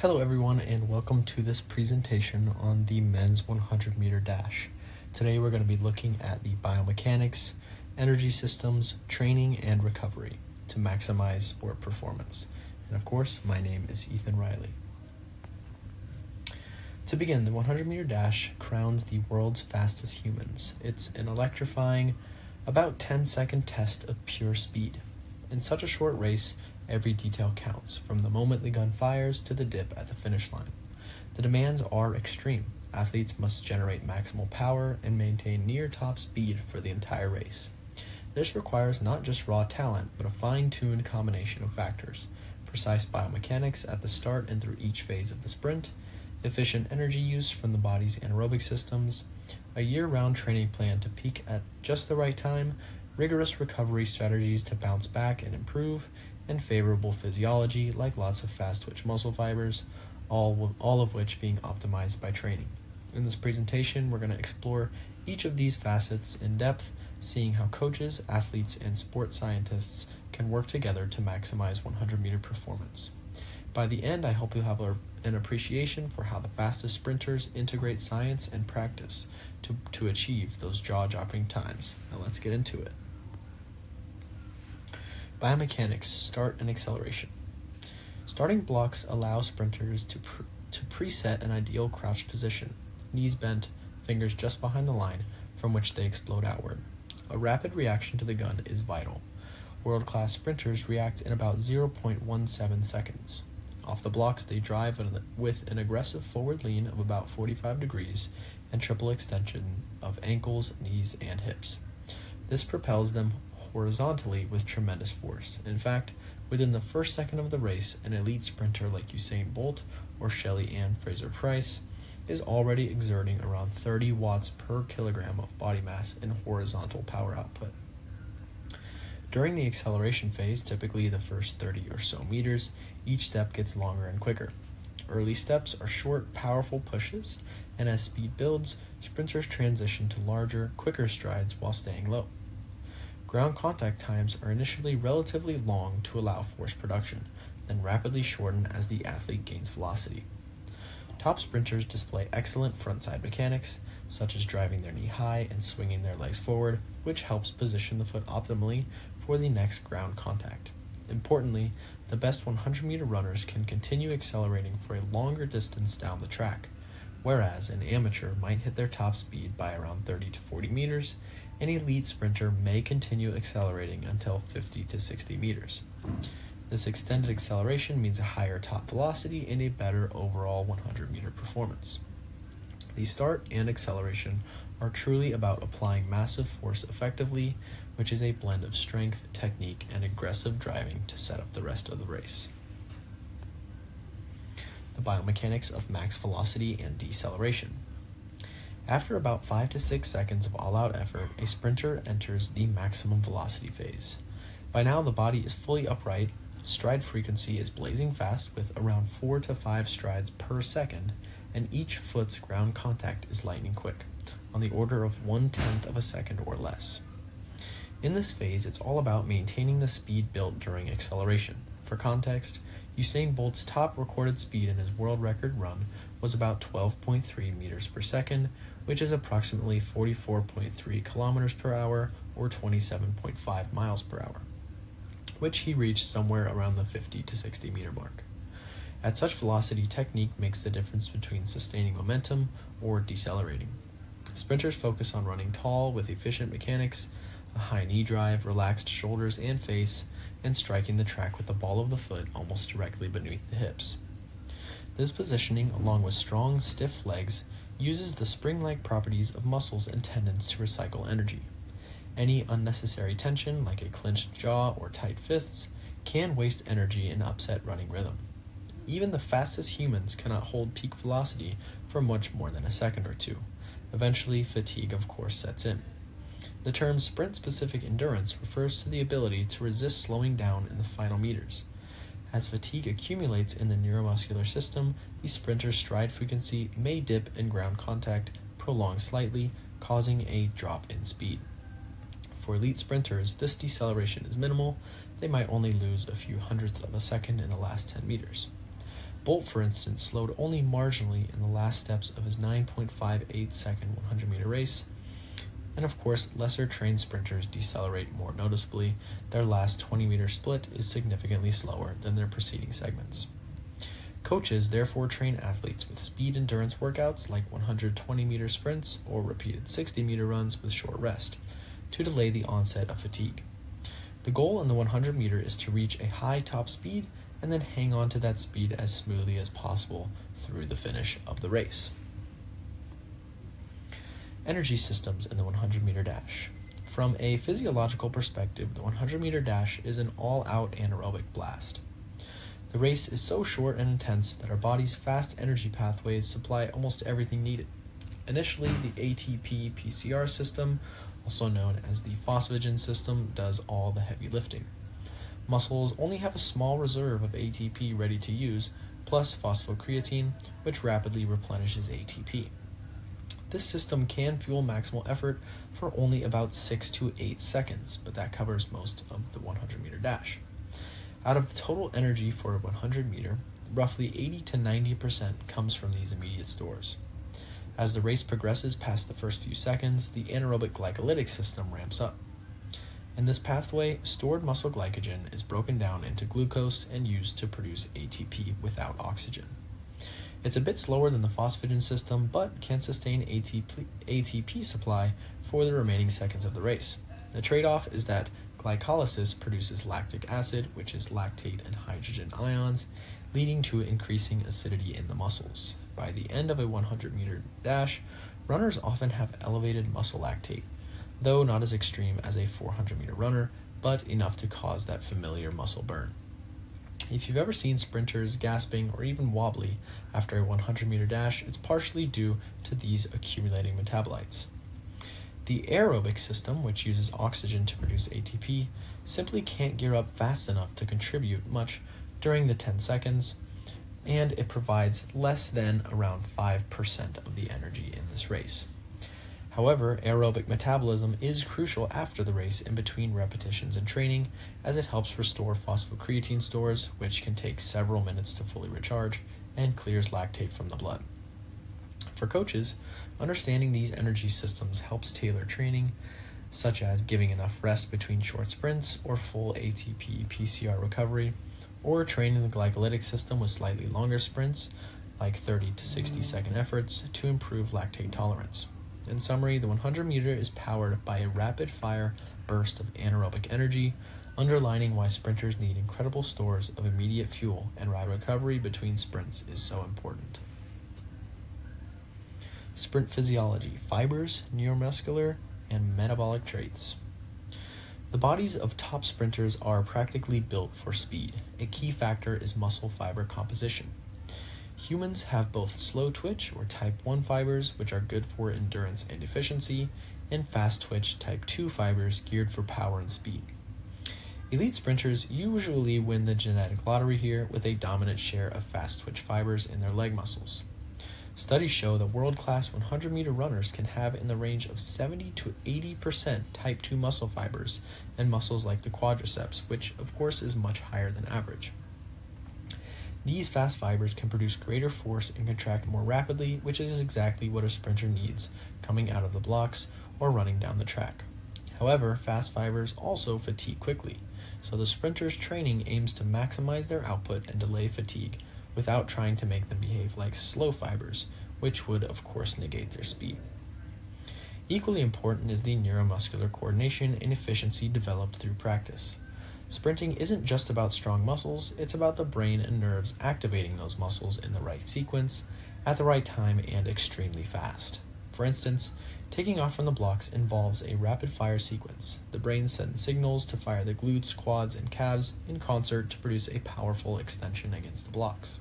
Hello everyone and welcome to this presentation on the men's 100 meter dash. Today we're going to be looking at the biomechanics, energy systems, training, and recovery to maximize sport performance. And of course, my name is Ethan Riley. To begin, the 100 meter dash crowns the world's fastest humans. It's an electrifying, about 10-second test of pure speed. In such a short race, every detail counts, from the moment the gun fires to the dip at the finish line. The demands are extreme. Athletes must generate maximal power and maintain near top speed for the entire race. This requires not just raw talent, but a fine-tuned combination of factors: precise biomechanics at the start and through each phase of the sprint, efficient energy use from the body's anaerobic systems, a year-round training plan to peak at just the right time, rigorous recovery strategies to bounce back and improve, and favorable physiology like lots of fast-twitch muscle fibers, all of which being optimized by training. In this presentation, we're going to explore each of these facets in depth, seeing how coaches, athletes, and sport scientists can work together to maximize 100-meter performance. By the end, I hope you'll have an appreciation for how the fastest sprinters integrate science and practice to achieve those jaw-dropping times. Now let's get into it. Biomechanics, start and acceleration. Starting blocks allow sprinters to preset an ideal crouched position, knees bent, fingers just behind the line from which they explode outward. A rapid reaction to the gun is vital. World-class sprinters react in about 0.17 seconds. Off the blocks, they drive with an aggressive forward lean of about 45 degrees and triple extension of ankles, knees, and hips. This propels them horizontally with tremendous force. In fact, within the first second of the race, an elite sprinter like Usain Bolt or Shelly Ann Fraser-Price is already exerting around 30 watts per kilogram of body mass in horizontal power output. During the acceleration phase, typically the first 30 or so meters, each step gets longer and quicker. Early steps are short, powerful pushes, and as speed builds, sprinters transition to larger, quicker strides while staying low. Ground contact times are initially relatively long to allow force production, then rapidly shorten as the athlete gains velocity. Top sprinters display excellent frontside mechanics, such as driving their knee high and swinging their legs forward, which helps position the foot optimally for the next ground contact. Importantly, the best 100-meter runners can continue accelerating for a longer distance down the track, whereas an amateur might hit their top speed by around 30 to 40 meters, an elite sprinter may continue accelerating until 50 to 60 meters. This extended acceleration means a higher top velocity and a better overall 100-meter performance. The start and acceleration are truly about applying massive force effectively, which is a blend of strength, technique, and aggressive driving to set up the rest of the race. The biomechanics of max velocity and deceleration. After about 5 to 6 seconds of all-out effort, a sprinter enters the maximum velocity phase. By now, the body is fully upright, stride frequency is blazing fast with around 4 to 5 strides per second, and each foot's ground contact is lightning quick, on the order of 1/10 of a second or less. In this phase, it's all about maintaining the speed built during acceleration. For context, Usain Bolt's top recorded speed in his world record run was about 12.3 meters per second, which is approximately 44.3 kilometers per hour or 27.5 miles per hour, which he reached somewhere around the 50 to 60 meter mark. At such velocity, technique makes the difference between sustaining momentum or decelerating. Sprinters focus on running tall with efficient mechanics, a high knee drive, relaxed shoulders and face, and striking the track with the ball of the foot almost directly beneath the hips. This positioning, along with strong, stiff legs, uses the spring-like properties of muscles and tendons to recycle energy. Any unnecessary tension, like a clenched jaw or tight fists, can waste energy and upset running rhythm. Even the fastest humans cannot hold peak velocity for much more than a second or two. Eventually, fatigue of course sets in. The term sprint-specific endurance refers to the ability to resist slowing down in the final meters. As fatigue accumulates in the neuromuscular system, the sprinter's stride frequency may dip and ground contact prolong slightly, causing a drop in speed. For elite sprinters, this deceleration is minimal. They might only lose a few hundredths of a second in the last 10 meters. Bolt, for instance, slowed only marginally in the last steps of his 9.58 second 100-meter race. And of course, lesser trained sprinters decelerate more noticeably. Their last 20-meter split is significantly slower than their preceding segments. Coaches therefore train athletes with speed endurance workouts like 120-meter sprints or repeated 60-meter runs with short rest to delay the onset of fatigue. The goal in the 100-meter is to reach a high top speed and then hang on to that speed as smoothly as possible through the finish of the race. Energy systems in the 100-meter dash. From a physiological perspective, the 100-meter dash is an all-out anaerobic blast. The race is so short and intense that our body's fast energy pathways supply almost everything needed. Initially, the ATP-PCR system, also known as the phosphagen system, does all the heavy lifting. Muscles only have a small reserve of ATP ready to use, plus phosphocreatine, which rapidly replenishes ATP. This system can fuel maximal effort for only about 6 to 8 seconds, but that covers most of the 100-meter dash. Out of the total energy for a 100-meter, roughly 80 to 90% comes from these immediate stores. As the race progresses past the first few seconds, the anaerobic glycolytic system ramps up. In this pathway, stored muscle glycogen is broken down into glucose and used to produce ATP without oxygen. It's a bit slower than the phosphagen system, but can sustain ATP supply for the remaining seconds of the race. The trade-off is that glycolysis produces lactic acid, which is lactate and hydrogen ions, leading to increasing acidity in the muscles. By the end of a 100-meter dash, runners often have elevated muscle lactate, though not as extreme as a 400-meter runner, but enough to cause that familiar muscle burn. If you've ever seen sprinters gasping or even wobbly after a 100-meter dash, it's partially due to these accumulating metabolites. The aerobic system, which uses oxygen to produce ATP, simply can't gear up fast enough to contribute much during the 10 seconds, and it provides less than around 5% of the energy in this race. However, aerobic metabolism is crucial after the race in between repetitions and training, as it helps restore phosphocreatine stores, which can take several minutes to fully recharge, and clears lactate from the blood. For coaches, understanding these energy systems helps tailor training, such as giving enough rest between short sprints or full ATP PCR recovery, or training the glycolytic system with slightly longer sprints, like 30 to 60 second efforts, to improve lactate tolerance. In summary, the 100-meter is powered by a rapid-fire burst of anaerobic energy, underlining why sprinters need incredible stores of immediate fuel and why recovery between sprints is so important. Sprint physiology: fibers, neuromuscular, and metabolic traits. The bodies of top sprinters are practically built for speed. A key factor is muscle fiber composition. Humans have both slow twitch or type 1 fibers, which are good for endurance and efficiency, and fast twitch type 2 fibers geared for power and speed. Elite sprinters usually win the genetic lottery here with a dominant share of fast twitch fibers in their leg muscles. Studies show that world-class 100-meter runners can have in the range of 70 to 80% type 2 muscle fibers and muscles like the quadriceps, which of course is much higher than average. These fast fibers can produce greater force and contract more rapidly, which is exactly what a sprinter needs coming out of the blocks or running down the track. However, fast fibers also fatigue quickly, so the sprinter's training aims to maximize their output and delay fatigue without trying to make them behave like slow fibers, which would of course negate their speed. Equally important is the neuromuscular coordination and efficiency developed through practice. Sprinting isn't just about strong muscles, it's about the brain and nerves activating those muscles in the right sequence, at the right time, and extremely fast. For instance, taking off from the blocks involves a rapid-fire sequence. The brain sends signals to fire the glutes, quads, and calves in concert to produce a powerful extension against the blocks.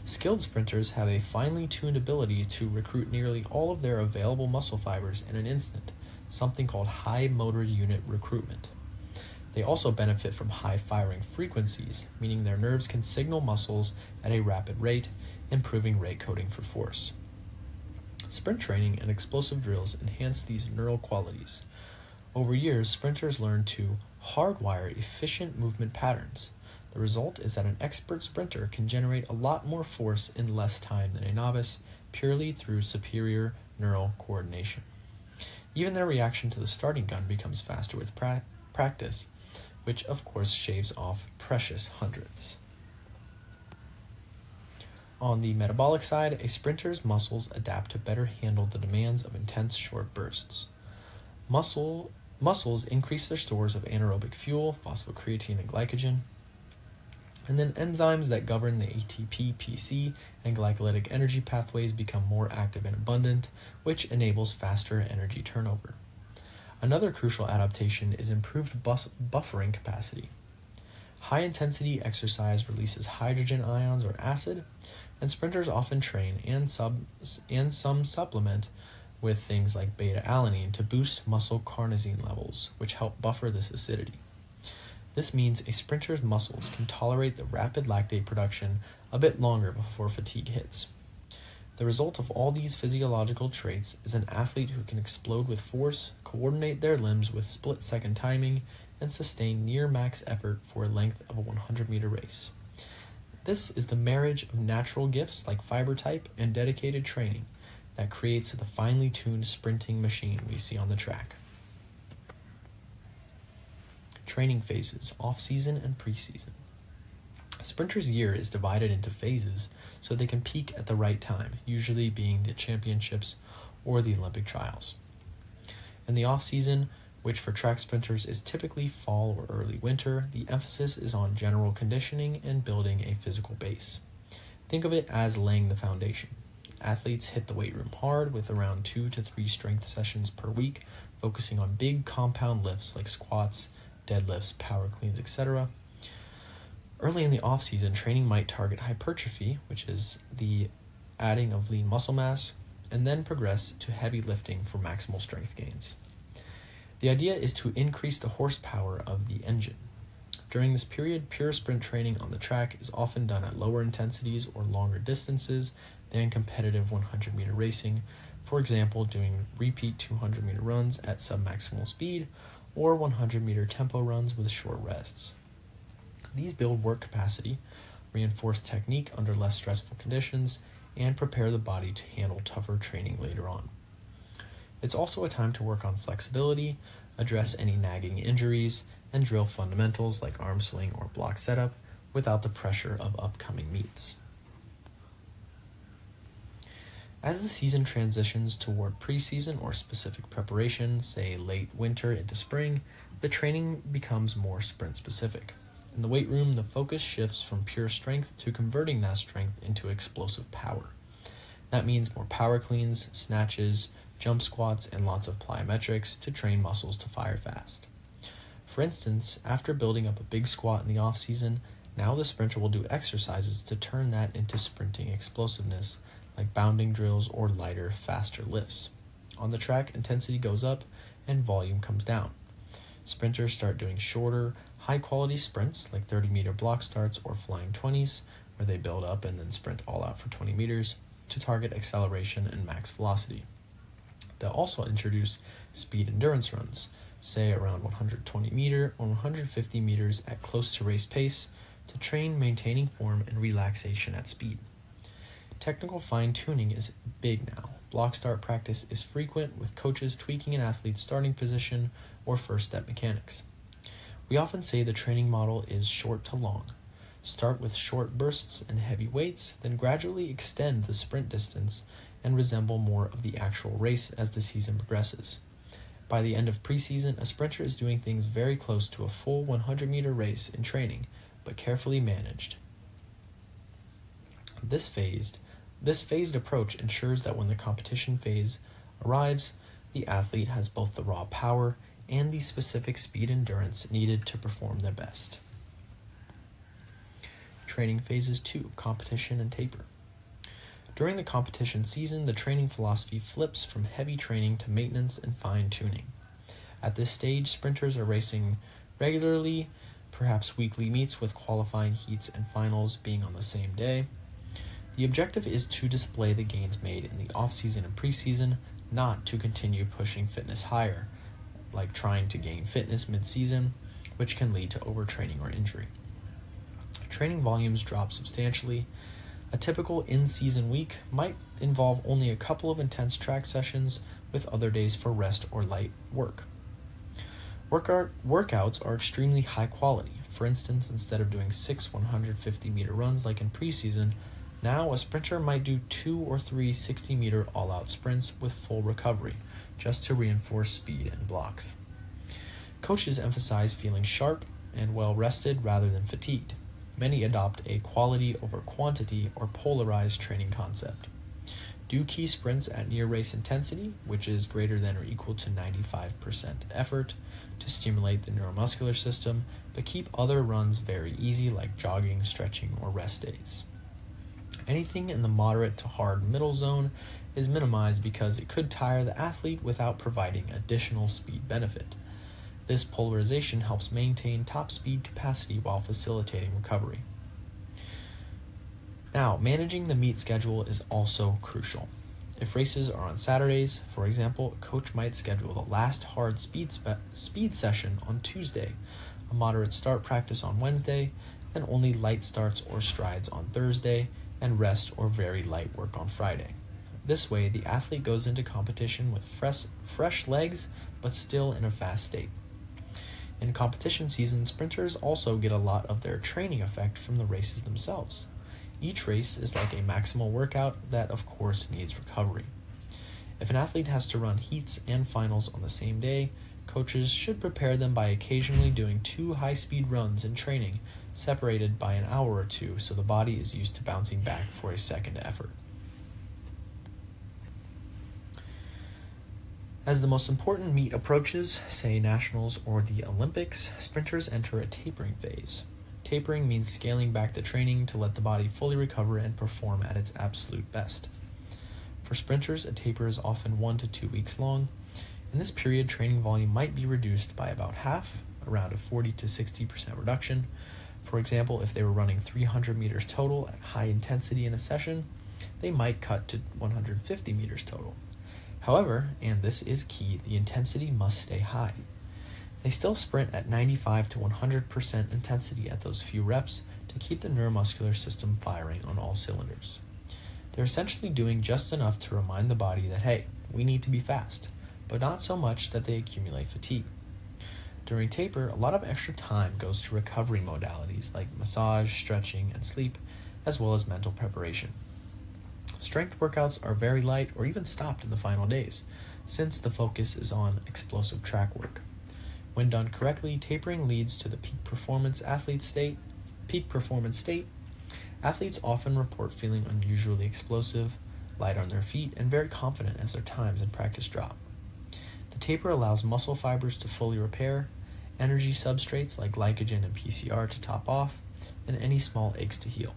Skilled sprinters have a finely tuned ability to recruit nearly all of their available muscle fibers in an instant, something called high motor unit recruitment. They also benefit from high firing frequencies, meaning their nerves can signal muscles at a rapid rate, improving rate coding for force. Sprint training and explosive drills enhance these neural qualities. Over years, sprinters learn to hardwire efficient movement patterns. The result is that an expert sprinter can generate a lot more force in less time than a novice, purely through superior neural coordination. Even their reaction to the starting gun becomes faster with practice, which of course shaves off precious hundredths. On the metabolic side, a sprinter's muscles adapt to better handle the demands of intense short bursts. Muscles increase their stores of anaerobic fuel, phosphocreatine, and glycogen, and then enzymes that govern the ATP, PC, and glycolytic energy pathways become more active and abundant, which enables faster energy turnover. Another crucial adaptation is improved buffering capacity. High-intensity exercise releases hydrogen ions or acid, and sprinters often train and some supplement with things like beta-alanine to boost muscle carnosine levels, which help buffer this acidity. This means a sprinter's muscles can tolerate the rapid lactate production a bit longer before fatigue hits. The result of all these physiological traits is an athlete who can explode with force, coordinate their limbs with split-second timing, and sustain near-max effort for a length of a 100-meter race. This is the marriage of natural gifts like fiber type and dedicated training that creates the finely tuned sprinting machine we see on the track. Training phases, off-season and preseason. A sprinter's year is divided into phases so they can peak at the right time, usually being the championships or the Olympic trials. In the off-season, which for track sprinters is typically fall or early winter, the emphasis is on general conditioning and building a physical base. Think of it as laying the foundation. Athletes hit the weight room hard with around 2 to 3 strength sessions per week, focusing on big compound lifts like squats, deadlifts, power cleans, etc. Early in the off-season, training might target hypertrophy, which is the adding of lean muscle mass, and then progress to heavy lifting for maximal strength gains. The idea is to increase the horsepower of the engine. During this period, pure sprint training on the track is often done at lower intensities or longer distances than competitive 100-meter racing, for example, doing repeat 200-meter runs at submaximal speed or 100-meter tempo runs with short rests. These build work capacity, reinforce technique under less stressful conditions, and prepare the body to handle tougher training later on. It's also a time to work on flexibility, address any nagging injuries, and drill fundamentals like arm swing or block setup without the pressure of upcoming meets. As the season transitions toward preseason or specific preparation, say late winter into spring, the training becomes more sprint specific. In the weight room, the focus shifts from pure strength to converting that strength into explosive power. That means more power cleans, snatches, jump squats, and lots of plyometrics to train muscles to fire fast. For instance, after building up a big squat in the off-season, now the sprinter will do exercises to turn that into sprinting explosiveness, like bounding drills or lighter, faster lifts. On the track, intensity goes up and volume comes down. Sprinters start doing shorter, high-quality sprints like 30-meter block starts or flying 20s, where they build up and then sprint all out for 20 meters to target acceleration and max velocity. They'll also introduce speed endurance runs, say around 120 meter or 150 meters at close to race pace, to train maintaining form and relaxation at speed. Technical fine-tuning is big now. Block start practice is frequent, with coaches tweaking an athlete's starting position or first step mechanics. We often say the training model is short to long. Start with short bursts and heavy weights, then gradually extend the sprint distance and resemble more of the actual race as the season progresses. By the end of preseason, a sprinter is doing things very close to a full 100-meter race in training, but carefully managed. This phased approach ensures that when the competition phase arrives, the athlete has both the raw power and the specific speed endurance needed to perform their best. Training phases 2, competition and taper. During the competition season, the training philosophy flips from heavy training to maintenance and fine-tuning. At this stage, sprinters are racing regularly, perhaps weekly meets with qualifying heats and finals being on the same day. The objective is to display the gains made in the off-season and preseason, not to continue pushing fitness higher, like trying to gain fitness mid-season, which can lead to overtraining or injury. training volumes drop substantially. A typical in-season week might involve only a couple of intense track sessions, with other days for rest or light work. Workouts are extremely high quality. For instance, instead of doing 6 150-meter runs like in preseason, now a sprinter might do 2 or 3 60-meter all-out sprints with full recovery, just to reinforce speed and blocks. Coaches emphasize feeling sharp and well-rested rather than fatigued. Many adopt a quality over quantity or polarized training concept. Do key sprints at near race intensity, which is greater than or equal to 95% effort, to stimulate the neuromuscular system, but keep other runs very easy like jogging, stretching, or rest days. Anything in the moderate to hard middle zone is minimized because it could tire the athlete without providing additional speed benefit. This polarization helps maintain top speed capacity while facilitating recovery. Now, managing the meet schedule is also crucial. If races are on Saturdays, for example, a coach might schedule the last hard speed session on Tuesday, a moderate start practice on Wednesday, then only light starts or strides on Thursday, and rest or very light work on Friday. This way, the athlete goes into competition with fresh legs, but still in a fast state. In competition season, sprinters also get a lot of their training effect from the races themselves. Each race is like a maximal workout that, of course, needs recovery. If an athlete has to run heats and finals on the same day, coaches should prepare them by occasionally doing 2 high-speed runs in training, separated by an hour or 2 so the body is used to bouncing back for a second effort. As the most important meet approaches, say nationals or the Olympics, sprinters enter a tapering phase. Tapering means scaling back the training to let the body fully recover and perform at its absolute best. For sprinters, a taper is often 1 to 2 weeks long. In this period, training volume might be reduced by about half, around a 40 to 60% reduction. For example, if they were running 300 meters total at high intensity in a session, they might cut to 150 meters total. However, and this is key, the intensity must stay high. They still sprint at 95 to 100% intensity at those few reps to keep the neuromuscular system firing on all cylinders. They're essentially doing just enough to remind the body that, hey, we need to be fast, but not so much that they accumulate fatigue. During taper, a lot of extra time goes to recovery modalities like massage, stretching, and sleep, as well as mental preparation. Strength workouts are very light or even stopped in the final days, since the focus is on explosive track work. When done correctly, tapering leads to the peak performance state. Athletes often report feeling unusually explosive, light on their feet, and very confident as their times in practice drop. The taper allows muscle fibers to fully repair, energy substrates like glycogen and PCR to top off, and any small aches to heal.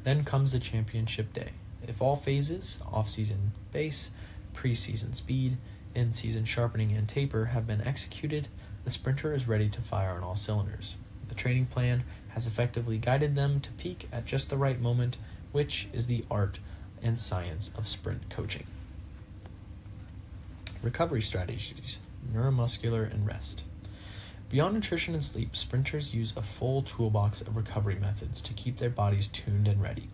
Then comes the championship day. If all phases, off-season base, pre-season speed, in-season sharpening, and taper have been executed, the sprinter is ready to fire on all cylinders. The training plan has effectively guided them to peak at just the right moment, which is the art and science of sprint coaching. Recovery strategies, neuromuscular, and rest. Beyond nutrition and sleep, sprinters use a full toolbox of recovery methods to keep their bodies tuned and ready.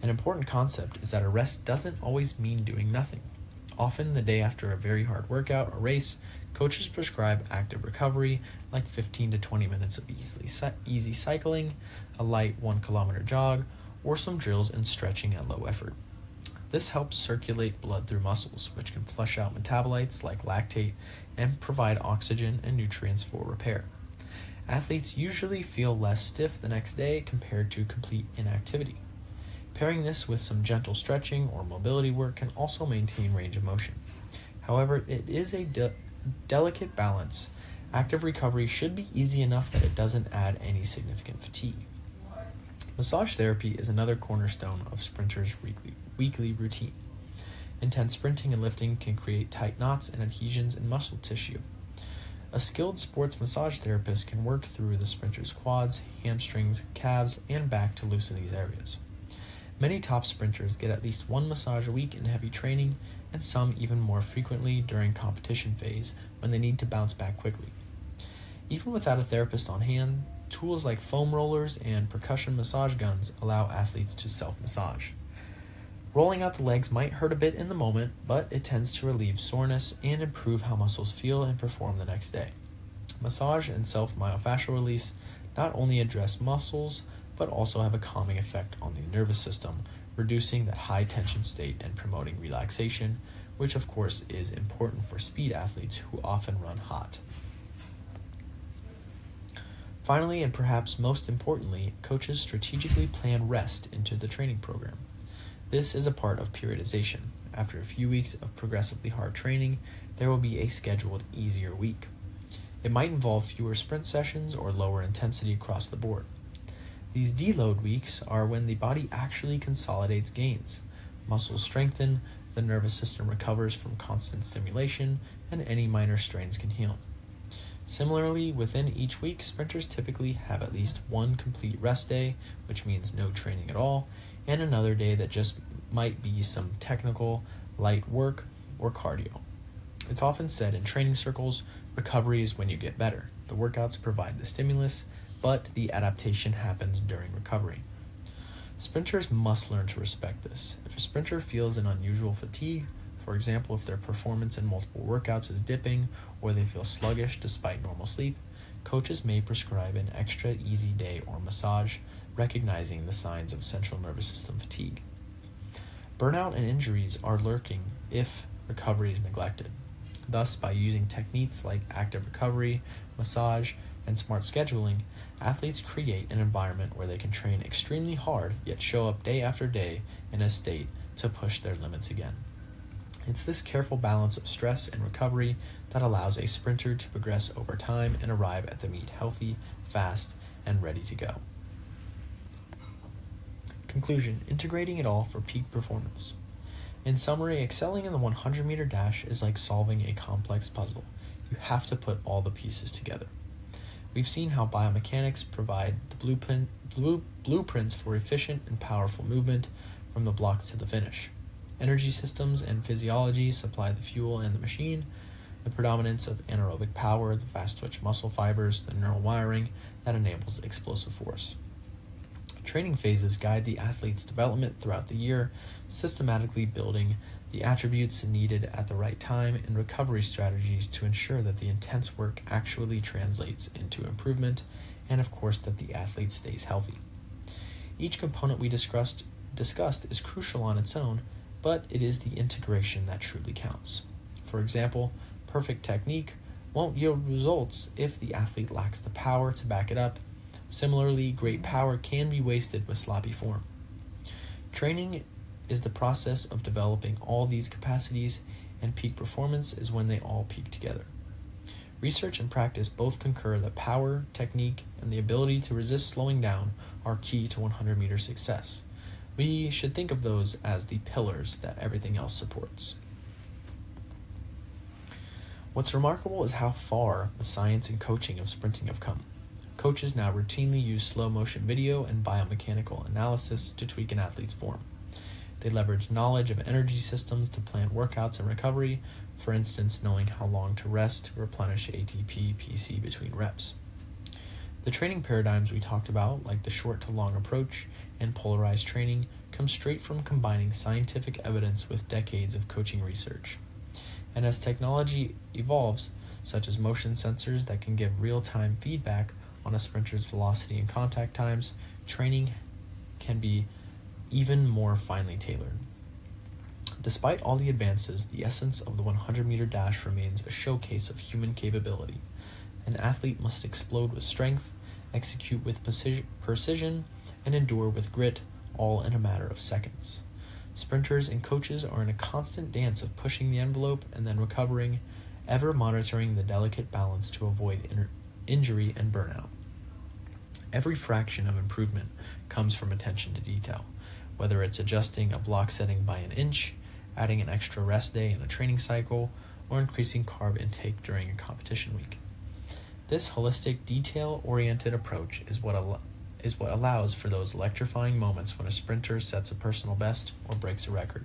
An important concept is that a rest doesn't always mean doing nothing. Often, the day after a very hard workout or race, coaches prescribe active recovery, like 15 to 20 minutes of easy cycling, a light 1-kilometer jog, or some drills and stretching at low effort. This helps circulate blood through muscles, which can flush out metabolites like lactate and provide oxygen and nutrients for repair. Athletes usually feel less stiff the next day compared to complete inactivity. Pairing this with some gentle stretching or mobility work can also maintain range of motion. However, it is a delicate balance. Active recovery should be easy enough that it doesn't add any significant fatigue. Massage therapy is another cornerstone of sprinters' weekly routine. Intense sprinting and lifting can create tight knots and adhesions in muscle tissue. A skilled sports massage therapist can work through the sprinter's quads, hamstrings, calves, and back to loosen these areas. Many top sprinters get at least 1 massage a week in heavy training, and some even more frequently during competition phase when they need to bounce back quickly. Even without a therapist on hand, Tools like foam rollers and percussion massage guns allow athletes to self-massage. Rolling out the legs might hurt a bit in the moment, but it tends to relieve soreness and improve how muscles feel and perform the next day. Massage and self-myofascial release not only address muscles, but also have a calming effect on the nervous system, reducing that high tension state and promoting relaxation, which of course is important for speed athletes who often run hot. Finally, and perhaps most importantly, coaches strategically plan rest into the training program. This is a part of periodization. After a few weeks of progressively hard training, there will be a scheduled, easier week. It might involve fewer sprint sessions or lower intensity across the board. These deload weeks are when the body actually consolidates gains. Muscles strengthen, the nervous system recovers from constant stimulation, and any minor strains can heal. Similarly, within each week, sprinters typically have at least one complete rest day, which means no training at all, and another day that just might be some technical, light work or cardio. It's often said in training circles, recovery is when you get better. The workouts provide the stimulus, but the adaptation happens during recovery. Sprinters must learn to respect this. If a sprinter feels an unusual fatigue, for example, if their performance in multiple workouts is dipping or they feel sluggish despite normal sleep, coaches may prescribe an extra easy day or massage, recognizing the signs of central nervous system fatigue. Burnout and injuries are lurking if recovery is neglected. Thus, by using techniques like active recovery, massage, and smart scheduling, athletes create an environment where they can train extremely hard yet show up day after day in a state to push their limits again. It's this careful balance of stress and recovery that allows a sprinter to progress over time and arrive at the meet healthy, fast, and ready to go. Conclusion: integrating it all for peak performance. In summary, excelling in the 100-meter dash is like solving a complex puzzle. You have to put all the pieces together. We've seen how biomechanics provide the blueprints for efficient and powerful movement from the block to the finish. Energy systems and physiology supply the fuel and the machine, the predominance of anaerobic power, the fast-twitch muscle fibers, the neural wiring that enables explosive force. Training phases guide the athlete's development throughout the year, systematically building the attributes needed at the right time and recovery strategies to ensure that the intense work actually translates into improvement, and of course that the athlete stays healthy. Each component we discussed is crucial on its own, but it is the integration that truly counts. For example, perfect technique won't yield results if the athlete lacks the power to back it up. Similarly, great power can be wasted with sloppy form. Training is the process of developing all these capacities, and peak performance is when they all peak together. Research and practice both concur that power, technique, and the ability to resist slowing down are key to 100-meter success. We should think of those as the pillars that everything else supports. What's remarkable is how far the science and coaching of sprinting have come. Coaches now routinely use slow motion video and biomechanical analysis to tweak an athlete's form. They leverage knowledge of energy systems to plan workouts and recovery, for instance, knowing how long to rest to replenish ATP, PC between reps. The training paradigms we talked about, like the short to long approach and polarized training, come straight from combining scientific evidence with decades of coaching research. And as technology evolves, such as motion sensors that can give real-time feedback on a sprinter's velocity and contact times, training can be even more finely tailored. Despite all the advances, the essence of the 100-meter dash remains a showcase of human capability. An athlete must explode with strength, execute with precision, and endure with grit, all in a matter of seconds. Sprinters and coaches are in a constant dance of pushing the envelope and then recovering, ever monitoring the delicate balance to avoid injury and burnout. Every fraction of improvement comes from attention to detail, whether it's adjusting a block setting by an inch, adding an extra rest day in a training cycle, or increasing carb intake during a competition week. This holistic, detail-oriented approach is what allows for those electrifying moments when a sprinter sets a personal best or breaks a record.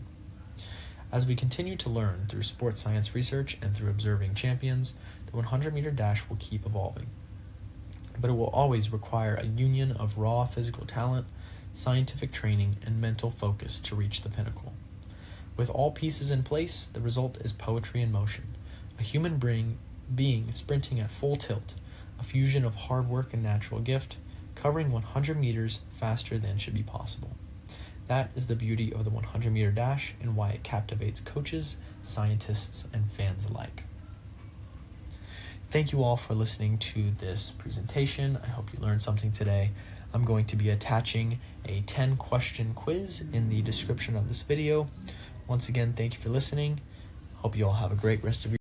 As we continue to learn through sports science research and through observing champions, the 100-meter dash will keep evolving. but it will always require a union of raw physical talent, scientific training, and mental focus to reach the pinnacle. With all pieces in place, the result is poetry in motion, a human being sprinting at full tilt, a fusion of hard work and natural gift, covering 100 meters faster than should be possible. That is the beauty of the 100-meter dash and why it captivates coaches, scientists, and fans alike. Thank you all for listening to this presentation. I hope you learned something today. I'm going to be attaching a 10-question quiz in the description of this video. Once again, thank you for listening. Hope you all have a great rest of your